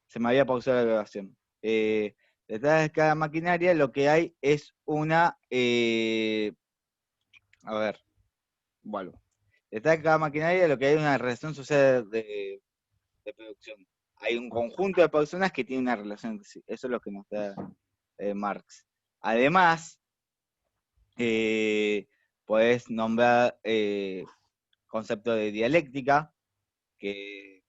Se me había pausado la grabación. Detrás de cada maquinaria lo que hay es una... a ver, vuelvo. Detrás de cada maquinaria lo que hay es una relación social de producción. Hay un conjunto de personas que tienen una relación entre sí. Eso es lo que nos da Marx. Además, podés nombrar concepto de dialéctica, que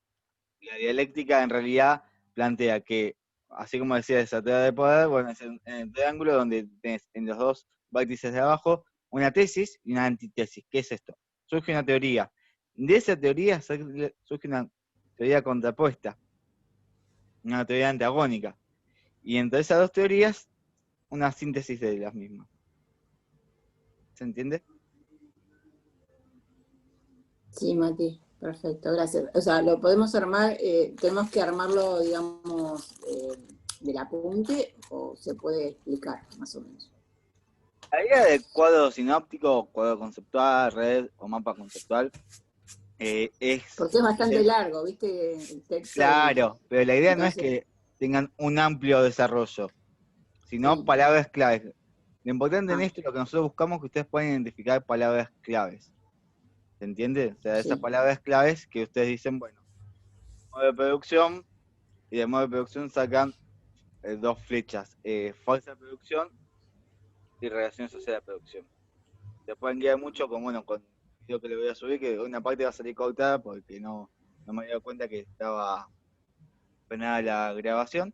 la dialéctica en realidad plantea que, así como decía esa teoría de poder, bueno, es en el triángulo donde tenés en los dos vértices de abajo una tesis y una antítesis. ¿Qué es esto? Surge una teoría. De esa teoría surge una teoría contrapuesta, una teoría antagónica. Y entre esas dos teorías, una síntesis de las mismas. ¿Se entiende? Sí, Mati, perfecto, gracias. O sea, lo podemos armar, tenemos que armarlo, digamos, del apunte, o se puede explicar, más o menos. La idea del cuadro sinóptico, cuadro conceptual, red o mapa conceptual, es... Porque es bastante largo, ¿viste? El texto y Claro, pero la idea no es entonces, que tengan un amplio desarrollo, sino sí. palabras claves. Lo importante en Ah, esto, lo que nosotros buscamos es que ustedes puedan identificar palabras claves. ¿Se entiende? O sea, esas sí. palabras claves que ustedes dicen, bueno, modo de producción, y de modo de producción sacan dos flechas, fuerza de producción y relaciones sociales de producción. Se pueden guiar mucho con, bueno, con el video que le voy a subir, que una parte va a salir cortada porque no me había dado cuenta que estaba frenada la grabación.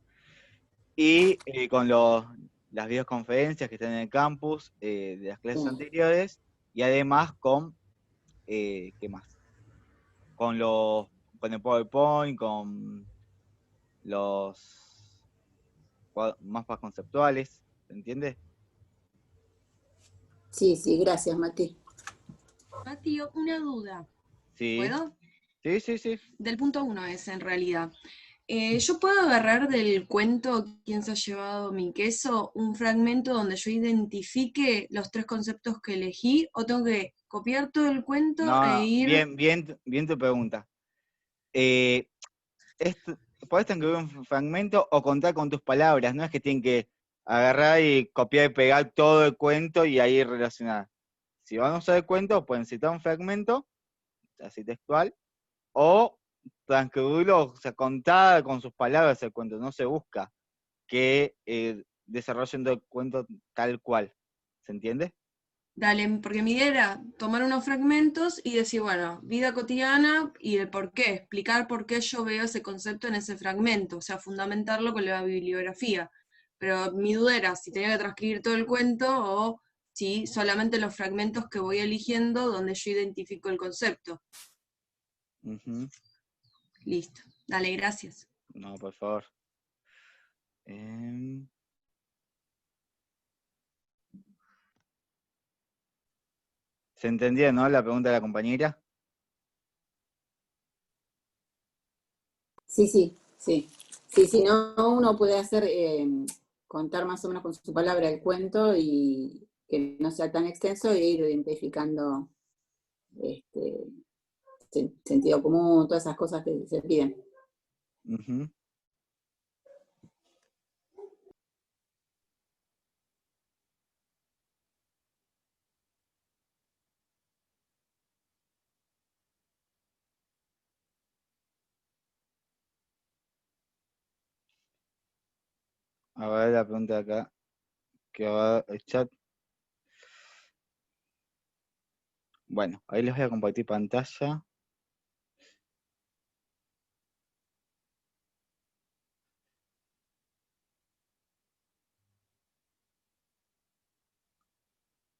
Y con las videoconferencias que están en el campus de las clases Sí. anteriores, y además con, ¿qué más? Con con el PowerPoint, con los mapas conceptuales, ¿se entiende? Sí, sí, gracias, Mati. Mati, una duda. Sí, ¿Puedo? sí, sí, sí. Del punto 1 es en realidad. ¿Yo puedo agarrar del cuento ¿Quién se ha llevado mi queso? Un fragmento donde yo identifique los tres conceptos que elegí, o tengo que copiar todo el cuento e No, ir... bien tu pregunta. Eh, Podés incluir un fragmento o contar con tus palabras, no es que tienen que agarrar y copiar y pegar todo el cuento y ahí relacionar. Si van a usar el cuento, pueden citar un fragmento, así textual, o transcribirlo, o sea, contar con sus palabras el cuento. No se busca que desarrollen todo el cuento tal cual. ¿Se entiende? Dale, porque mi idea era tomar unos fragmentos y decir, bueno, vida cotidiana y el por qué, explicar por qué yo veo ese concepto en ese fragmento, o sea, fundamentarlo con la bibliografía. Pero mi duda era si tenía que transcribir todo el cuento o si solamente los fragmentos que voy eligiendo donde yo identifico el concepto. Ujú. Listo. Dale, gracias. No, por favor. Em, ¿Se entendía, no? La pregunta de la compañera. Sí, sí, sí. Sí, sí, no, uno puede hacer, contar más o menos con su palabra el cuento y que no sea tan extenso e ir identificando este, sentido común, todas esas cosas que se piden. Ujú. A ver la pregunta de acá, que va el chat. Bueno, ahí les voy a compartir pantalla.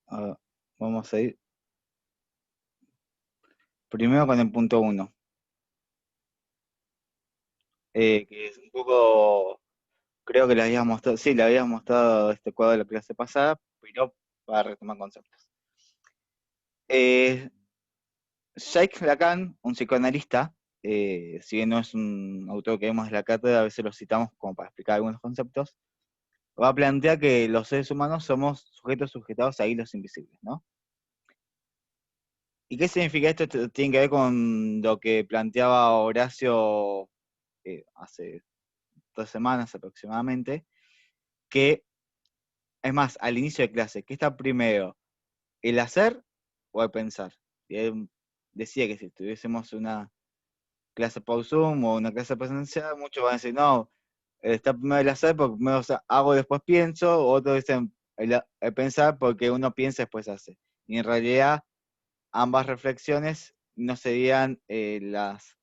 A ver, vamos a ir primero con el punto 1, que es un poco, creo que le habías mostrado, sí, le habías mostrado este cuadro de la clase pasada, pero para retomar conceptos. Jacques Lacan, un psicoanalista, si bien no es un autor que vemos de la cátedra, a veces lo citamos como para explicar algunos conceptos, va a plantear que los seres humanos somos sujetos sujetados a hilos invisibles, ¿no? ¿Y qué significa esto? Esto tiene que ver con lo que planteaba Horacio hace 2 semanas aproximadamente, que, es más, al inicio de clase, ¿qué está primero? ¿El hacer o el pensar? Y él decía que si tuviésemos una clase por Zoom o una clase presencial, muchos van a decir, no, está primero el hacer porque primero hago, después pienso, otros dicen el pensar porque uno piensa y después hace. Y en realidad ambas reflexiones no serían las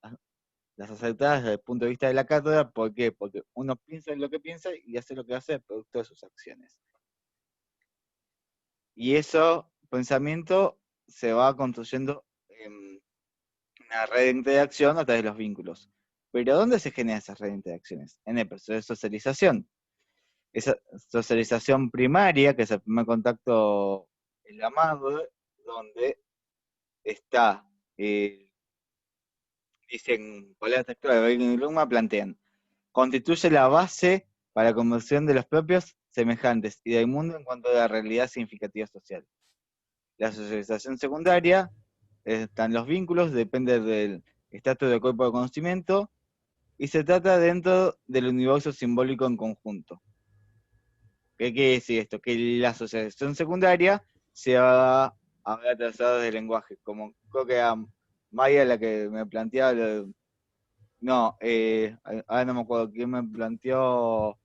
acertadas desde el punto de vista de la cátedra. ¿Por qué? Porque uno piensa en lo que piensa y hace lo que hace producto de sus acciones. Y eso, pensamiento, se va construyendo en una red de interacción a través de los vínculos. Pero ¿dónde se generan esas redes de interacciones? En el proceso de socialización. Esa socialización primaria, que es el primer contacto en la madre, donde está, dicen, palabras textuales de Bacon y Luma, plantean, constituye la base para la conversión de los propios semejantes y del mundo en cuanto a la realidad significativa social. La socialización secundaria, están los vínculos, depende del estatus del cuerpo de conocimiento, y se trata dentro del universo simbólico en conjunto. ¿Qué quiere decir esto? Que la asociación secundaria se va a hablar trazado del lenguaje, como creo que a Maya la que me planteaba, no, ahora no me acuerdo quién me planteó,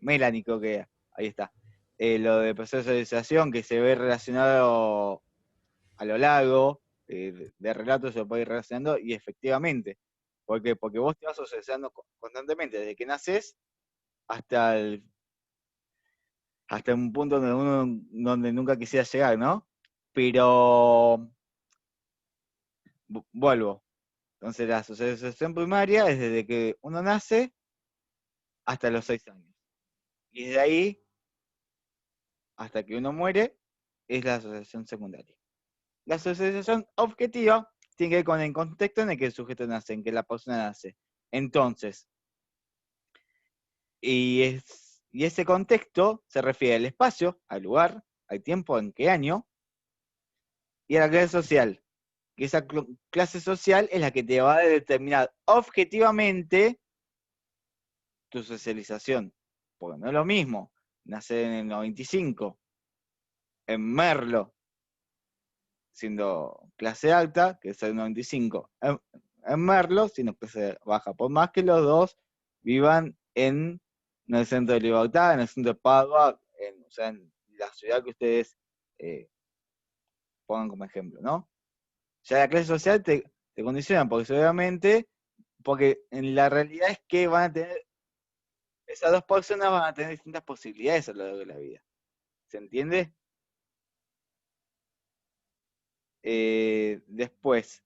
Melanie creo que era, ahí está. Lo de proceso de socialización que se ve relacionado a lo largo de relatos, se lo puede ir relacionando, y efectivamente. ¿Por qué? Porque vos te vas socializando constantemente, desde que naces hasta hasta un punto donde nunca quisiera llegar, ¿no? Pero vuelvo. Entonces la socialización primaria es desde que uno nace hasta los 6 años. Y desde ahí hasta que uno muere es la asociación secundaria. La asociación objetiva tiene que ver con el contexto en el que el sujeto nace, en que la persona nace. Entonces, y ese contexto se refiere al espacio, al lugar, al tiempo, en qué año, y a la clase social. Que esa clase social es la que te va a determinar objetivamente tu socialización. Porque no es lo mismo nacer en el 95, en Merlo, siendo clase alta, que es el 95 en Merlo, siendo clase baja. Por más que los dos vivan en el centro de Libertad, en el centro de Padua, o sea, en la ciudad que ustedes pongan como ejemplo, ¿no? Ya la clase social te condiciona, porque seguramente, porque en la realidad es que van a tener, esas dos personas van a tener distintas posibilidades a lo largo de la vida. ¿Se entiende? Después,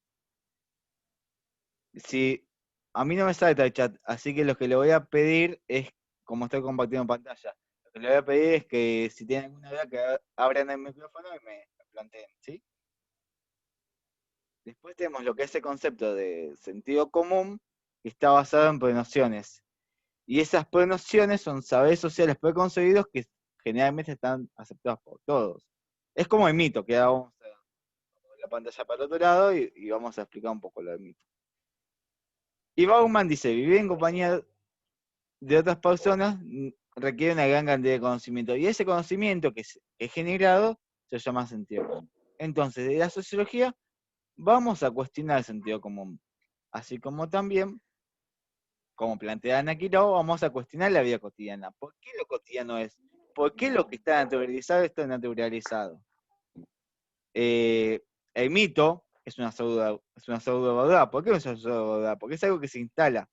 si a mí no me sale el chat, así que lo que le voy a pedir es, como estoy compartiendo pantalla, lo que le voy a pedir es que si tienen alguna duda que abran el micrófono y me planteen, ¿sí? Después tenemos lo que es el concepto de sentido común, que está basado en prenociones. Y esas prenociones son saberes sociales preconcebidos que generalmente están aceptados por todos. Es como el mito, que ahora vamos a la pantalla para el otro lado y vamos a explicar un poco lo del mito. Y Bauman dice, vivir en compañía de otras personas requiere una gran cantidad de conocimiento. Y ese conocimiento que es generado se llama sentido común. Entonces, de la sociología vamos a cuestionar el sentido común. Así como también, como plantea Ana Quiró, vamos a cuestionar la vida cotidiana. ¿Por qué lo cotidiano es? ¿Por qué lo que está naturalizado está naturalizado? El mito es una pseudo verdad. ¿Por qué es una pseudo verdad? Porque es algo que se instala.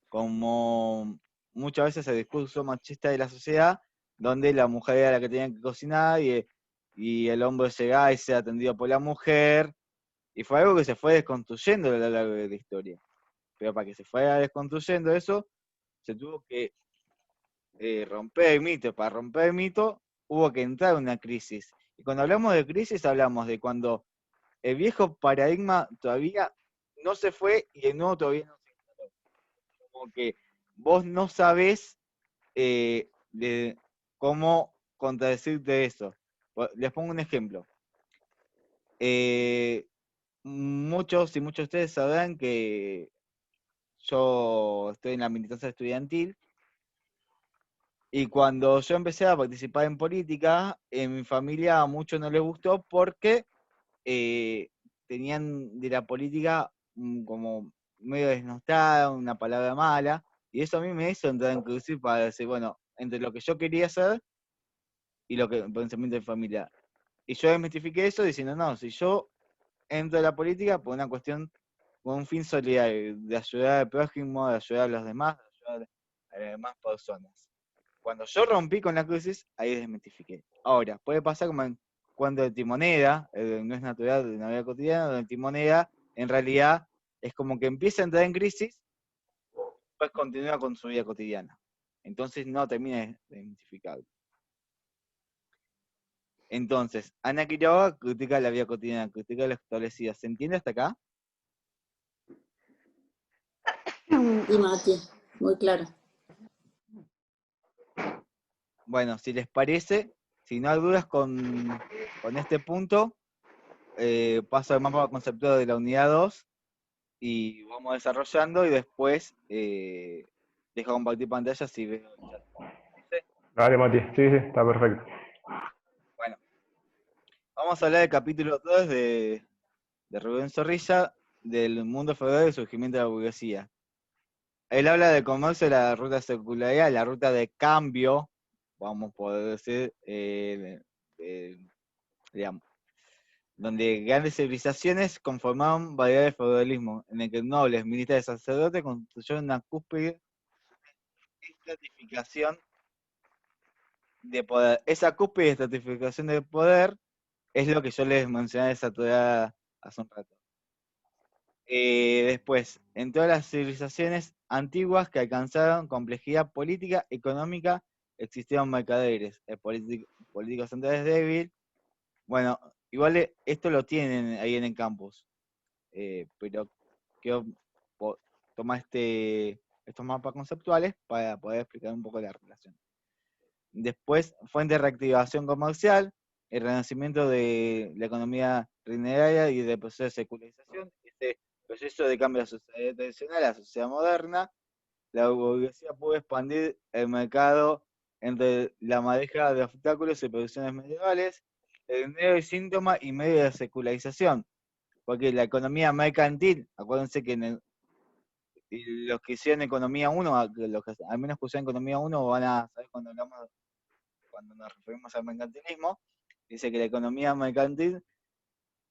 Como muchas veces el discurso machista de la sociedad, donde la mujer era la que tenía que cocinar y el hombre llegaba y se atendido por la mujer. Y fue algo que se fue desconstruyendo a lo largo de la historia. Pero para que se fuera desconstruyendo eso, se tuvo que romper el mito. Para romper el mito hubo que entrar en una crisis. Y cuando hablamos de crisis, hablamos de cuando el viejo paradigma todavía no se fue y el nuevo todavía no se instaló. Como que vos no sabés de cómo contradecirte eso. Les pongo un ejemplo. Muchos y muchos de ustedes sabrán que yo estoy en la militancia estudiantil, y cuando yo empecé a participar en política, en mi familia a muchos no les gustó porque tenían de la política como medio desnostada, una palabra mala, y eso a mí me hizo entrar en crisis para decir, bueno, entre lo que yo quería hacer y lo que el pensamiento de familia. Y yo desmitifiqué eso diciendo, no, si yo entro a la política por una cuestión, con un fin solidario, de ayudar al prójimo, de ayudar a los demás, de ayudar a las demás personas. Cuando yo rompí con la crisis, ahí desmitifiqué. Ahora, puede pasar como en cuando el timoneda, no es natural de la vida cotidiana, donde el timoneda en realidad es como que empieza a entrar en crisis, pues continúa con su vida cotidiana. Entonces no termina de identificarlo. Entonces, Ana Quiroga critica la vida cotidiana, critica lo establecido. ¿Se entiende hasta acá? Y Mati, muy claro. Bueno, si les parece, si no hay dudas con este punto, paso al mapa conceptual de la unidad 2 y vamos desarrollando y después dejo compartir pantalla si veo el chat. ¿Sí? Dale, Mati. Sí, sí, está perfecto. Bueno, vamos a hablar del capítulo 2 de Rubén Zorrilla, del mundo feudal y el surgimiento de la burguesía. Él habla del comercio, de la ruta de circularidad, la ruta de cambio, vamos a poder decir, digamos, donde grandes civilizaciones conformaban variedades de feudalismo, en el que nobles, militares y sacerdotes construyeron una cúspide estratificación de poder. Esa cúspide de estratificación de poder es lo que yo les mencioné esa teoría hace un rato. Después, en todas las civilizaciones antiguas que alcanzaron complejidad política, económica, existieron mercaderes. El político central es débil. Bueno, igual esto lo tienen ahí en el campus. Pero quiero tomar estos mapas conceptuales para poder explicar un poco la relación. Después, fuente de reactivación comercial, el renacimiento de la economía rinaria y del proceso de secularización, este proceso de cambio de la sociedad tradicional a la sociedad moderna. La burguesía pudo expandir el mercado entre la madeja de obstáculos y producciones medievales, el dinero y síntoma y medio de secularización, porque la economía mercantil, acuérdense que los que hicieron economía 1, los que al menos que usaron economía 1 van a saber cuando nos referimos al mercantilismo, dice que la economía mercantil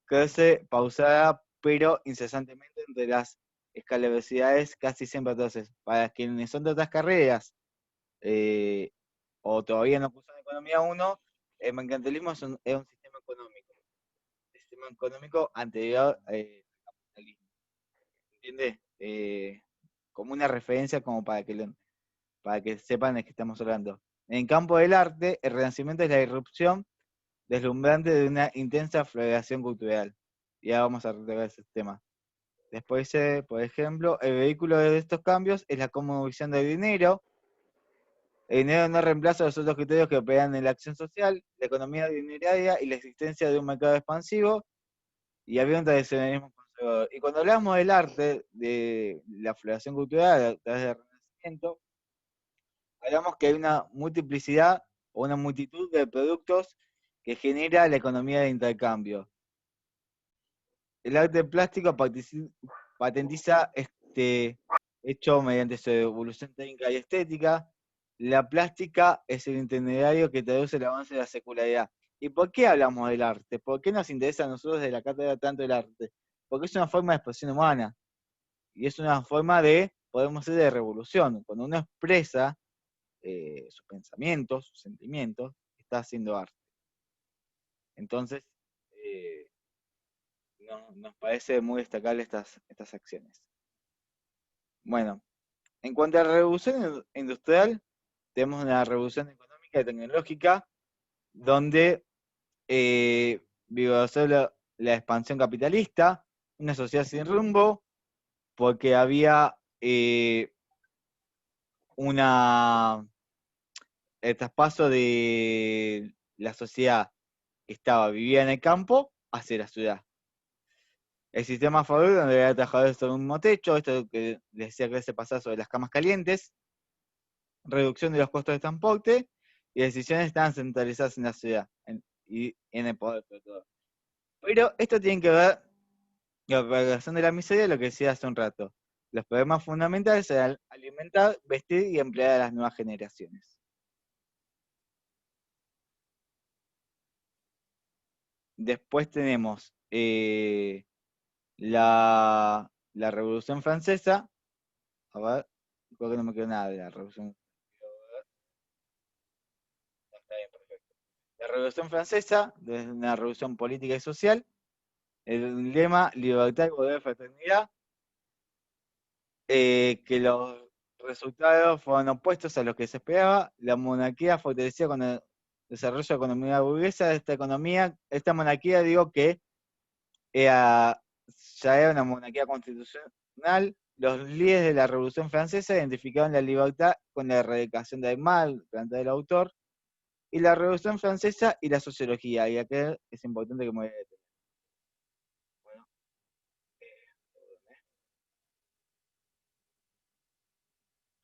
crece pausada pero incesantemente entre las escalaridades casi siempre. Entonces, para quienes son de otras carreras o todavía no cursan economía 1, el mercantilismo es un sistema económico. El sistema económico anterior al capitalismo. ¿Entiendes? Como una referencia como para que sepan de qué estamos hablando. En el campo del arte, el Renacimiento es la irrupción deslumbrante de una intensa floración cultural. Ya vamos a retomar ese tema. Después, por ejemplo, el vehículo de estos cambios es la conmovisión del dinero. El dinero no reemplaza los otros criterios que operan en la acción social, la economía dineraria y la existencia de un mercado expansivo, y había un tradicionalismo conservador. Y cuando hablamos del arte, de la floración cultural a través del Renacimiento, hablamos que hay una multiplicidad o una multitud de productos que genera la economía de intercambio. El arte plástico patentiza este hecho mediante su evolución técnica y estética. La plástica es el itinerario que traduce el avance de la secularidad. ¿Y por qué hablamos del arte? ¿Por qué nos interesa a nosotros de la cátedra tanto el arte? Porque es una forma de expresión humana. Y es una forma de, podemos decir, de revolución. Cuando uno expresa sus pensamientos, sus sentimientos, está haciendo arte. Entonces, nos parece muy destacable estas acciones. Bueno, en cuanto a la revolución industrial, tenemos una revolución económica y tecnológica donde vigorizó la expansión capitalista, una sociedad sin rumbo, porque había el traspaso de la sociedad que vivía en el campo hacia la ciudad. El sistema fabril, donde había trabajadores sobre un mismo techo, esto que les decía que se pasaba sobre las camas calientes, reducción de los costos de transporte, y decisiones estaban centralizadas en la ciudad y en el poder sobre todo. Pero esto tiene que ver la propagación de la miseria, lo que decía hace un rato. Los problemas fundamentales eran alimentar, vestir y emplear a las nuevas generaciones. Después tenemos la Revolución Francesa. A ver, creo que no me quedó nada de la Revolución. Está bien, perfecto. La Revolución Francesa, es una revolución política y social. El lema, libertad, igualdad, fraternidad. Que los resultados fueron opuestos a los que se esperaba. La monarquía fortalecía con el desarrollo de la economía burguesa. Esta monarquía, digo que ya era una monarquía constitucional. Los líderes de la Revolución Francesa identificaron la libertad con la erradicación del mal, plantea el autor, y la Revolución Francesa y la sociología. Y acá es importante que me voy a detener. Bueno,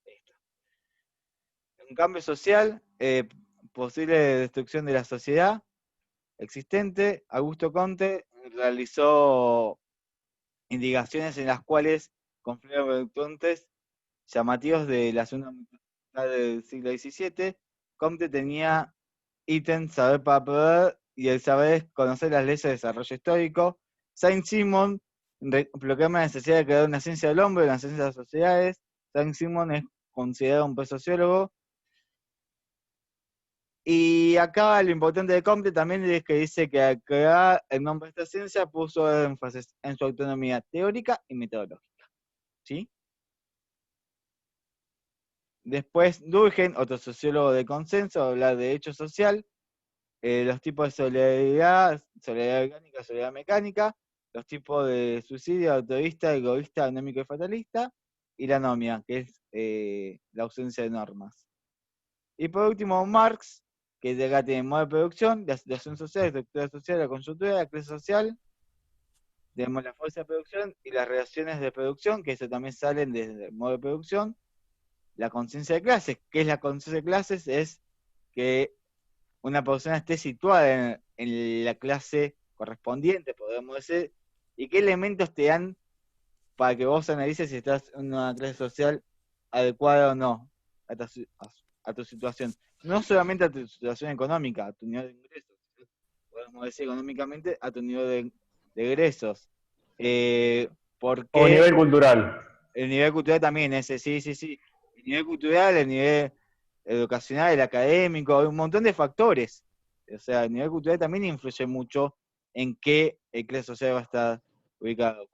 listo. Un cambio social, posible destrucción de la sociedad existente. Augusto Comte realizó indicaciones en las cuales confluyen horizontes llamativos de la segunda mitad del siglo XVII. Comte tenía ítem saber para poder, y el saber es conocer las leyes de desarrollo histórico. Saint-Simon proclama la necesidad de crear una ciencia del hombre, una ciencia de las sociedades. Saint-Simon es considerado un sociólogo. Y acá lo importante de Comte también es que dice que al crear el nombre de esta ciencia puso énfasis en su autonomía teórica y metodológica. ¿Sí? Después Durkheim, otro sociólogo de consenso, habla de hecho social, los tipos de solidaridad orgánica, solidaridad mecánica, los tipos de suicidio, altruista, egoísta, anémico y fatalista, y la anomia, que es la ausencia de normas. Y por último, Marx, que de acá tiene modo de producción, la situación social, la estructura social, la conjuntura, la clase social, tenemos la fuerza de producción y las relaciones de producción, que eso también salen desde el modo de producción. La conciencia de clases. ¿Qué es la conciencia de clases? Es que una persona esté situada en la clase correspondiente, podemos decir, y qué elementos te dan para que vos analices si estás en una clase social adecuada o no a tu situación. No solamente a tu situación económica, a tu nivel de ingresos, podemos decir económicamente a tu nivel de egresos. O Porque nivel cultural. el nivel cultural también, ese, sí. El nivel cultural, el nivel educacional, el académico, hay un montón de factores. O sea, el nivel cultural también influye mucho en qué clase social va a estar ubicado.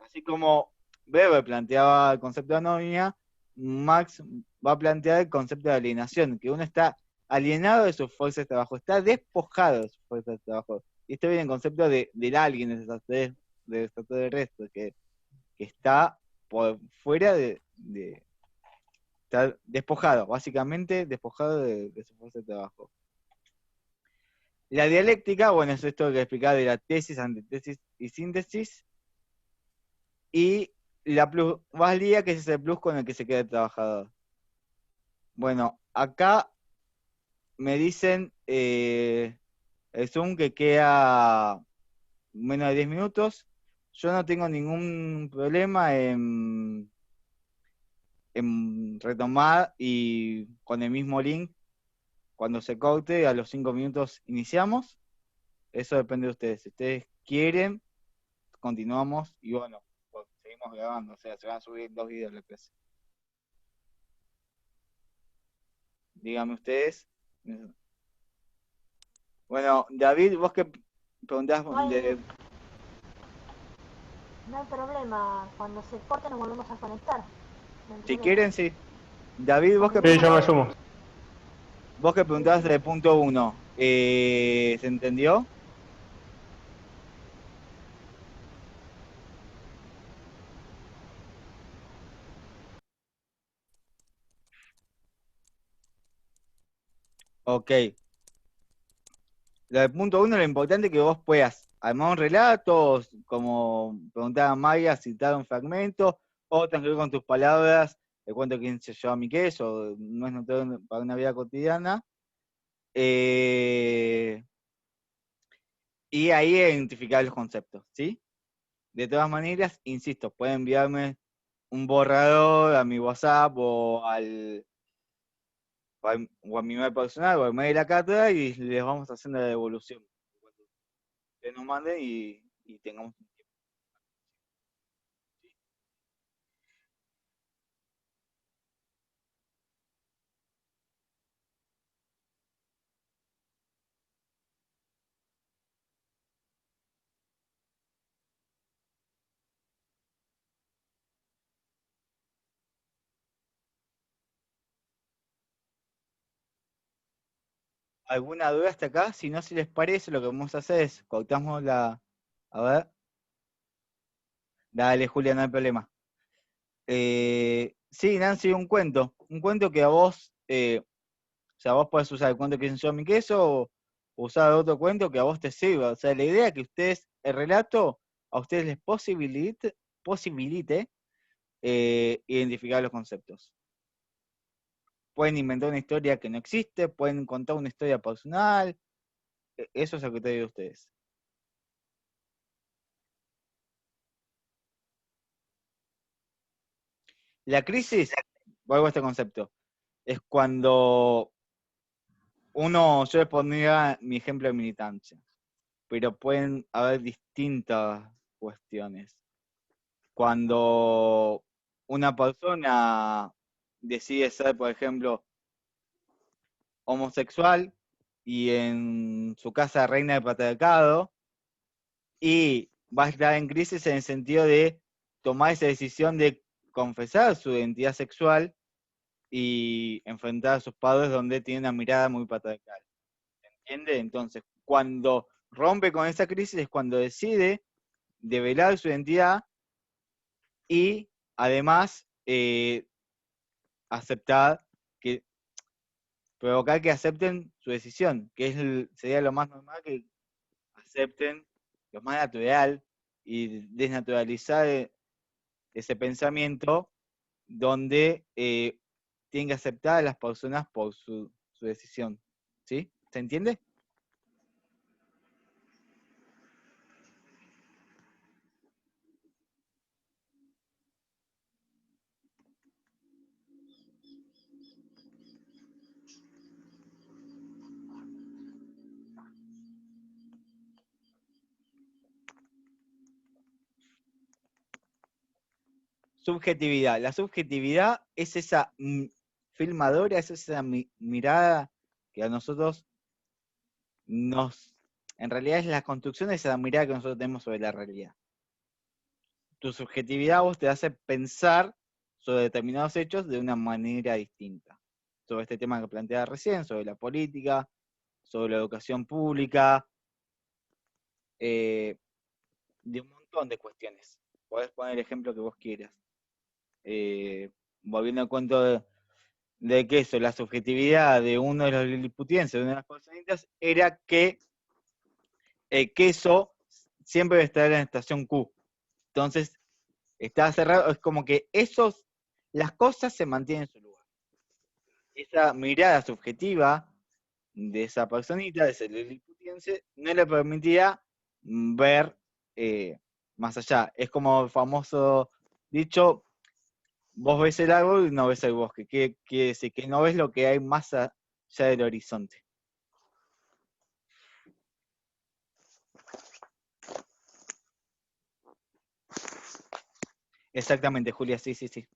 Así como Weber planteaba el concepto de anomia, Marx va a plantear el concepto de alienación, que uno está alienado de sus fuerzas de trabajo, está despojado de sus fuerzas de trabajo. Y esto viene en concepto del alguien, del extraterrestre, que está por fuera está despojado, básicamente despojado de su fuerza de trabajo. La dialéctica, bueno, es esto que explicaba de la tesis, antítesis y síntesis. Y la plusvalía, que es ese plus con el que se queda el trabajador. Bueno, acá me dicen el Zoom que queda menos de 10 minutos. Yo no tengo ningún problema en retomar y con el mismo link, cuando se corte, a los 5 minutos iniciamos. Eso depende de ustedes. Si ustedes quieren, continuamos y bueno, pues, seguimos grabando. O sea, se van a subir 2 videos la clase. Díganme ustedes. Bueno, David, vos que preguntás No hay problema, cuando se corte nos volvemos a conectar. No hay si problema. quieren, sí. David, vos que Sí, yo me sumo. preguntabas del punto 1, ¿se entendió? Ok. Lo del punto 1, lo importante es que vos puedas armar un relato, como preguntaba Maya, citar un fragmento, o transcribir con tus palabras el cuento quién se llevó a mi queso, no es notorio para una vida cotidiana. Y ahí identificar los conceptos, ¿sí? De todas maneras, insisto, pueden enviarme un borrador a mi WhatsApp o a mi mail personal o al mail de la cátedra y les vamos haciendo la devolución. Que nos manden y tengamos un tiempo. ¿Alguna duda hasta acá? Si no, si les parece, lo que vamos a hacer es cortamos la. A ver. Dale, Julia, no hay problema. Sí, Nancy, un cuento. Un cuento que a vos. O sea, vos podés usar el cuento que hizo mi queso o usar otro cuento que a vos te sirva. O sea, la idea es que ustedes, el relato, a ustedes les posibilite identificar los conceptos. Pueden inventar una historia que no existe, pueden contar una historia personal. Eso es a criterio de ustedes. La crisis, vuelvo a este concepto, es cuando yo les pondría mi ejemplo de militancia, pero pueden haber distintas cuestiones. Cuando una persona decide ser, por ejemplo, homosexual y en su casa reina el patriarcado y va a estar en crisis en el sentido de tomar esa decisión de confesar su identidad sexual y enfrentar a sus padres donde tiene una mirada muy patriarcal. ¿Entiende? Entonces, cuando rompe con esa crisis es cuando decide develar su identidad y además aceptar que provocar que acepten su decisión, que sería lo más normal que acepten, lo más natural y desnaturalizar ese pensamiento donde tienen que aceptar a las personas por su decisión. ¿Sí? ¿Se entiende? Subjetividad. La subjetividad es esa filmadora, es esa mirada que a nosotros en realidad es la construcción de esa mirada que nosotros tenemos sobre la realidad. Tu subjetividad vos te hace pensar sobre determinados hechos de una manera distinta. Sobre este tema que planteaba recién, sobre la política, sobre la educación pública, de un montón de cuestiones. Podés poner el ejemplo que vos quieras. Volviendo al cuento de queso, la subjetividad de uno de los liliputienses, de una de las personitas, era que el queso siempre debe estar en la estación Q. Entonces, está cerrado, es como que las cosas se mantienen en su lugar. Esa mirada subjetiva de esa personita, de ese liliputiense, no le permitía ver más allá. Es como el famoso dicho, vos ves el árbol y no ves el bosque. Quiere decir que no ves lo que hay más allá del horizonte. Exactamente, Julia, sí, sí, sí.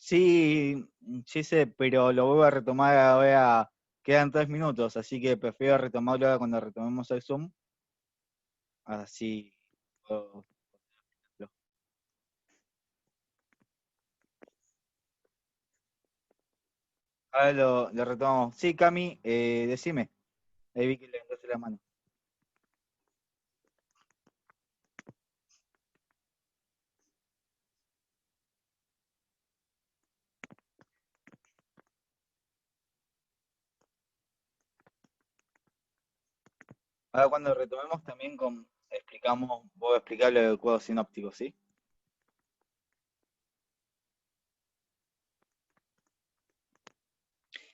Sí, sí sé, pero lo voy a retomar ahora. Quedan 3 minutos, así que prefiero retomarlo ahora cuando retomemos el Zoom. Así puedo- Ahora lo retomamos. Sí, Cami, decime. Ahí vi que levantaste la mano. Ahora cuando retomemos también voy a explicar lo del cuadro sinóptico, ¿sí?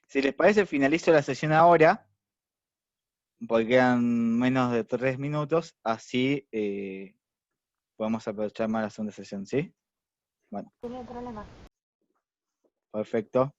Si les parece, finalizo la sesión ahora, porque quedan menos de 3 minutos, así podemos aprovechar más la segunda sesión, ¿sí? Bueno, No hay problema. perfecto.